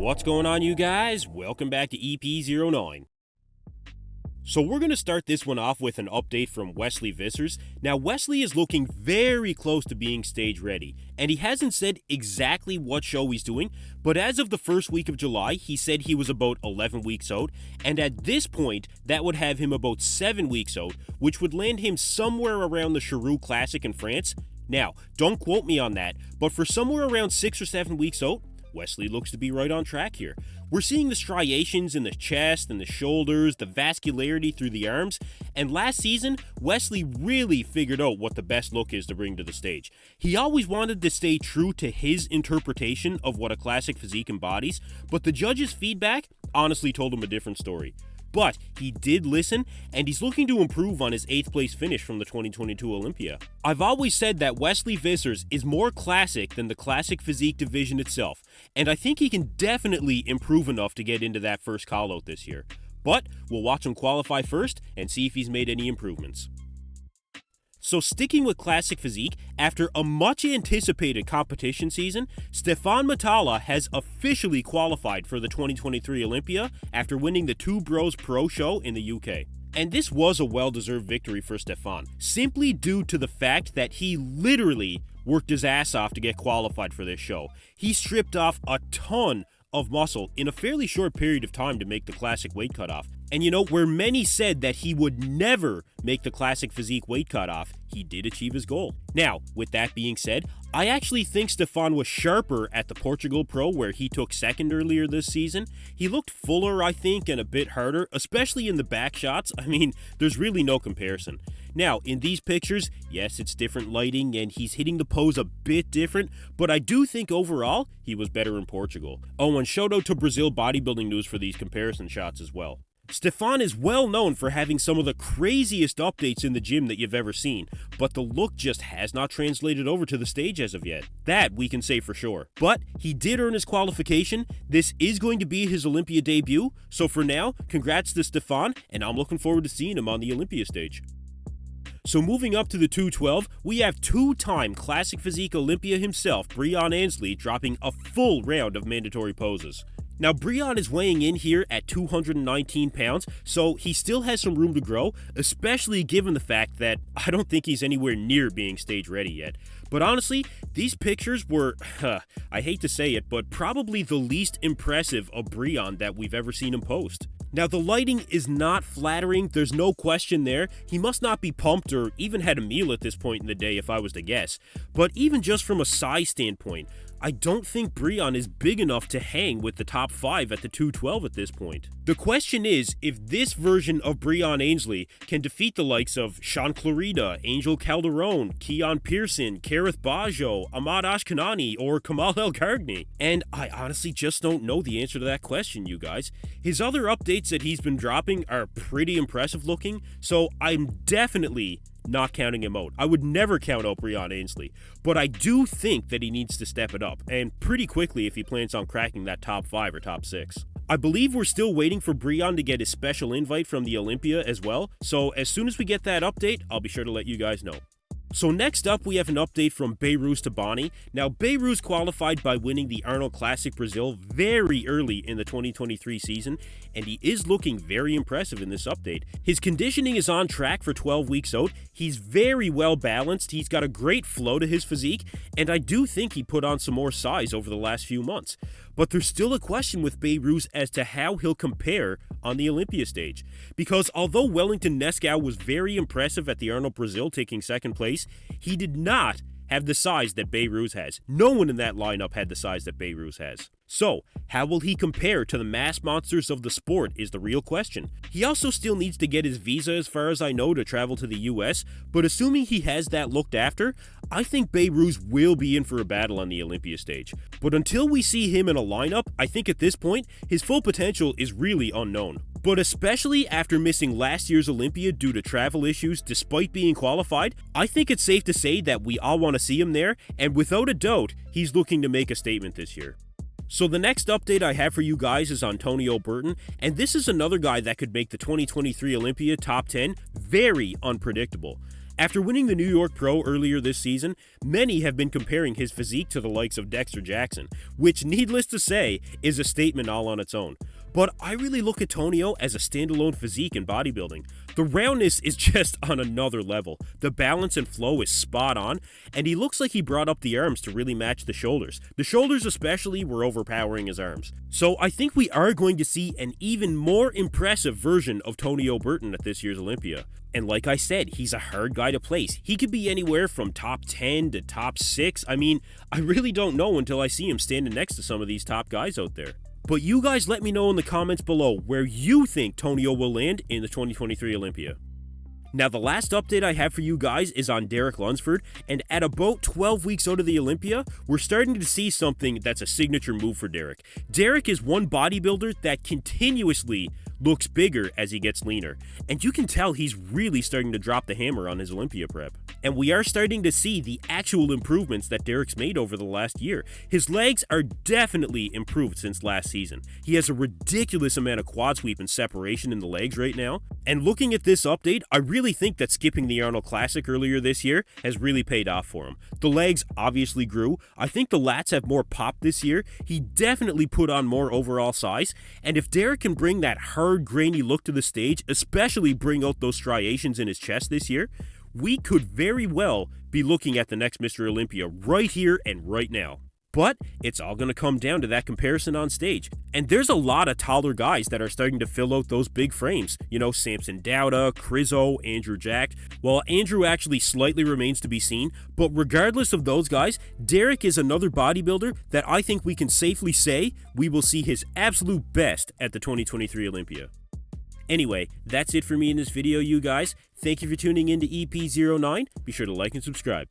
What's going on, you guys? Welcome back to EP09. So we're going to start this one off with an update from Wesley Vissers. Now, Wesley is looking very close to being stage ready, and he hasn't said exactly what show he's doing, but as of the first week of July, he said he was about 11 weeks out, and at this point, that would have him about 7 weeks out, which would land him somewhere around the Charroux Classic in France. Now, don't quote me on that, but for somewhere around 6 or 7 weeks out, Wesley looks to be right on track here. We're seeing the striations in the chest and the shoulders, the vascularity through the arms, and last season, Wesley really figured out what the best look is to bring to the stage. He always wanted to stay true to his interpretation of what a classic physique embodies, but the judges' feedback honestly told him a different story. But he did listen, and he's looking to improve on his 8th place finish from the 2022 Olympia. I've always said that Wesley Vissers is more classic than the classic physique division itself, and I think he can definitely improve enough to get into that first call-out this year. But we'll watch him qualify first and see if he's made any improvements. So sticking with classic physique, after a much anticipated competition season, Stephane Matala has officially qualified for the 2023 Olympia after winning the Two Bros Pro Show in the UK. And this was a well-deserved victory for Stephane, simply due to the fact that he literally worked his ass off to get qualified for this show. He stripped off a ton of muscle in a fairly short period of time to make the classic weight cutoff. And you know, where many said that he would never make the classic physique weight cutoff, he did achieve his goal. Now, with that being said, I actually think Stephane was sharper at the Portugal Pro where he took second earlier this season. He looked fuller, I think, and a bit harder, especially in the back shots. I mean, there's really no comparison. Now, in these pictures, yes, it's different lighting and he's hitting the pose a bit different, but I do think overall, he was better in Portugal. Oh, and shout out to Brazil Bodybuilding News for these comparison shots as well. Stephane is well known for having some of the craziest updates in the gym that you've ever seen, but the look just has not translated over to the stage as of yet. That we can say for sure. But he did earn his qualification. This is going to be his Olympia debut, so for now, congrats to Stephane, and I'm looking forward to seeing him on the Olympia stage. So moving up to the 212, we have two-time classic physique Olympia himself, Breon Ansley, dropping a full round of mandatory poses. Now, Breon is weighing in here at 219 pounds, so he still has some room to grow, especially given the fact that I don't think he's anywhere near being stage ready yet. But honestly, these pictures were, I hate to say it, but probably the least impressive of Breon that we've ever seen him post. Now, the lighting is not flattering, there's no question there. He must not be pumped or even had a meal at this point in the day if I was to guess. But even just from a size standpoint, I don't think Breon is big enough to hang with the top 5 at the 212 at this point. The question is, if this version of Breon Ansley can defeat the likes of Sean Clarida, Angel Calderon, Keon Pearson, Kareth Bajo, Ahmad Ashkanani, or Kamal El Kargni. And I honestly just don't know the answer to that question, you guys. His other updates that he's been dropping are pretty impressive looking, so I'm definitely not counting him out. I would never count out Breon Ansley, but I do think that he needs to step it up, and pretty quickly if he plans on cracking that top 5 or top 6. I believe we're still waiting for Breon to get his special invite from the Olympia as well, so as soon as we get that update, I'll be sure to let you guys know. So next up, we have an update from Behrouz Tabani. Now, Behrouz qualified by winning the Arnold Classic Brazil very early in the 2023 season, and he is looking very impressive in this update. His conditioning is on track for 12 weeks out, he's very well balanced, he's got a great flow to his physique, and I do think he put on some more size over the last few months. But there's still a question with Behrouz as to how he'll compare on the Olympia stage. Because although Wellington Nescau was very impressive at the Arnold Brazil taking second place, he did not have the size that Behrouz has. No one in that lineup had the size that Behrouz has. So, how will he compare to the mass monsters of the sport is the real question. He also still needs to get his visa as far as I know to travel to the US, but assuming he has that looked after, I think Behrouz will be in for a battle on the Olympia stage. But until we see him in a lineup, I think at this point, his full potential is really unknown. But especially after missing last year's Olympia due to travel issues despite being qualified, I think it's safe to say that we all want to see him there, and without a doubt, he's looking to make a statement this year. So the next update I have for you guys is on Tonio Burton, and this is another guy that could make the 2023 Olympia top 10 very unpredictable. After winning the New York Pro earlier this season, many have been comparing his physique to the likes of Dexter Jackson, which, needless to say, is a statement all on its own. But I really look at Tonio as a standalone physique in bodybuilding. The roundness is just on another level. The balance and flow is spot on, and he looks like he brought up the arms to really match the shoulders. The shoulders especially were overpowering his arms. So I think we are going to see an even more impressive version of Tonio Burton at this year's Olympia. And like I said, he's a hard guy to place. He could be anywhere from top 10 to top 6. I mean, I really don't know until I see him standing next to some of these top guys out there. But you guys let me know in the comments below where you think Tonio will land in the 2023 Olympia. Now, the last update I have for you guys is on Derek Lunsford, and at about 12 weeks out of the Olympia, we're starting to see something that's a signature move for Derek. Derek is one bodybuilder that continuously looks bigger as he gets leaner, and you can tell he's really starting to drop the hammer on his Olympia prep. And we are starting to see the actual improvements that Derek's made over the last year. His legs are definitely improved since last season. He has a ridiculous amount of quad sweep and separation in the legs right now, and looking at this update, I really think that skipping the Arnold Classic earlier this year has really paid off for him. The legs obviously grew. I think the lats have more pop this year. He definitely put on more overall size, and if Derek can bring that hard, grainy look to the stage, especially bring out those striations in his chest this year, we could very well be looking at the next Mr. Olympia right here and right now. But it's all going to come down to that comparison on stage. And there's a lot of taller guys that are starting to fill out those big frames. You know, Samson Dauda, Krizo, Andrew Jack. Well, Andrew actually slightly remains to be seen. But regardless of those guys, Derek is another bodybuilder that I think we can safely say we will see his absolute best at the 2023 Olympia. Anyway, that's it for me in this video, you guys. Thank you for tuning in to EP09. Be sure to like and subscribe.